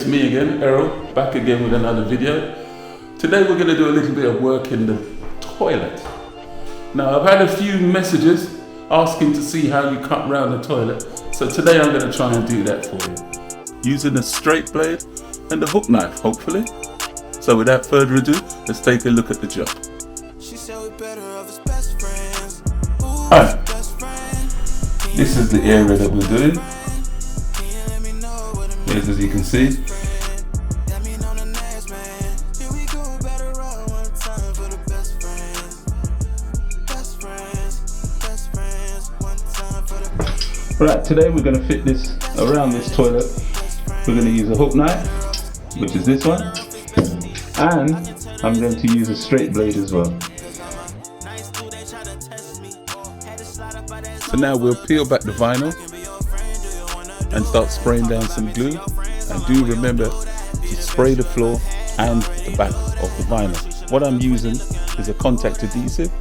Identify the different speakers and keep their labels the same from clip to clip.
Speaker 1: It's me again, Errol, back again with another video. Today we're going to do a little bit of work in the toilet. Now I've had a few messages asking to see how you cut around the toilet, so today I'm going to try and do that for you. Using a straight blade and a hook knife, hopefully. So without further ado, let's take a look at the job. Alright, this is the area that we're doing. Here's, as you can see. Right, today we're going to fit this around this toilet. We're going to use a hook knife, which is this one, and I'm going to use a straight blade as well. So now we'll peel back the vinyl and start spraying down some glue, and do remember to spray the floor and the back of the vinyl. What I'm using is a contact adhesive.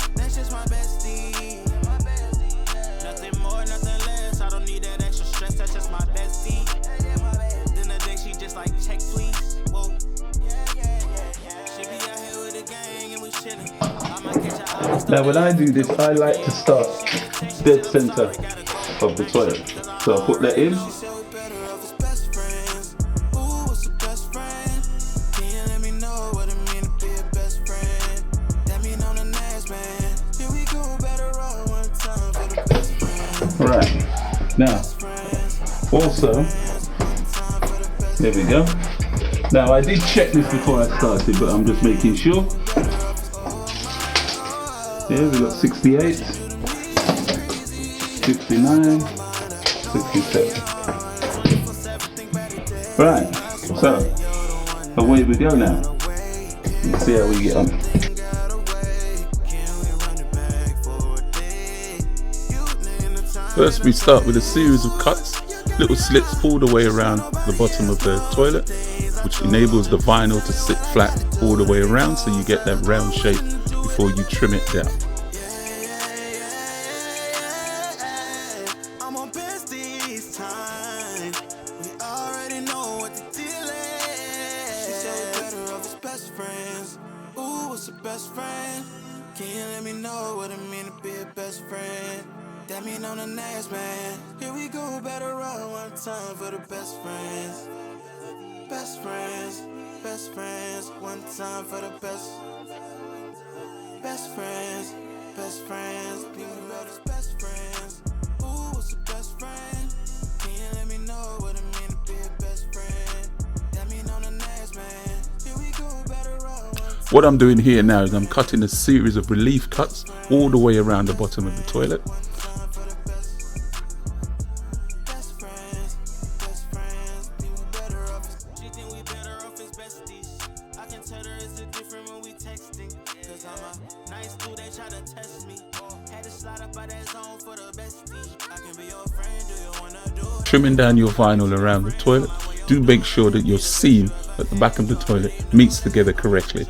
Speaker 1: Now when I do this, I like to start dead center of the toilet. So I'll put that in. Right, now also, there we go. Now I did check this before I started, but I'm just making sure. Here we got 68, 69, 67. Right, so away we go now. Let's see how we get on. First we start with a series of cuts, little slits all the way around the bottom of the toilet, which enables the vinyl to sit flat all the way around, so you get that round shape before you trim it down.
Speaker 2: Best friend, can you let me know what it mean to be a best friend? That mean on the next man. Here we go, better run one time for the best friends. Best friends, best friends, one time for the best. Best friends, best friends, think about us best friends. Ooh, what's a best friend? Can you let me know what it mean to be a best friend? That mean on the next man. Here we go, better run one time.
Speaker 1: What I'm doing here now is I'm cutting a series of relief cuts all the way around the bottom of the toilet. Trimming down your vinyl around the toilet, do make sure that your seam at the back of the toilet meets together correctly.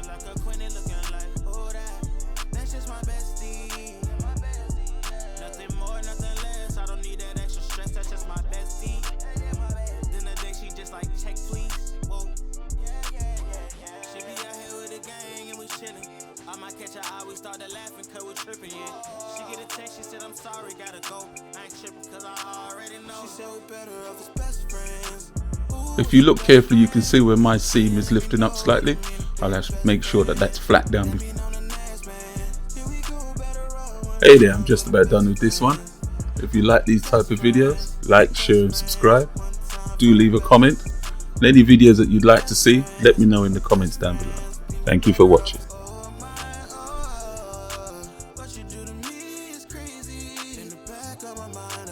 Speaker 2: I might catch her eye, we started laughing cause we tripping, yeah. She get a text, she said I'm sorry, gotta go. I ain't tripping cause I already know. She said we better off as best friends.
Speaker 1: If you look carefully, you can see where my seam is lifting up slightly. I'll have to make sure that that's flat down. Hey there, I'm just about done with this one. If you like these type of videos, like, share and subscribe. Do leave a comment. And any videos that you'd like to see, let me know in the comments down below. Thank you for watching.
Speaker 2: What you do to me is crazy. In the back of my mind,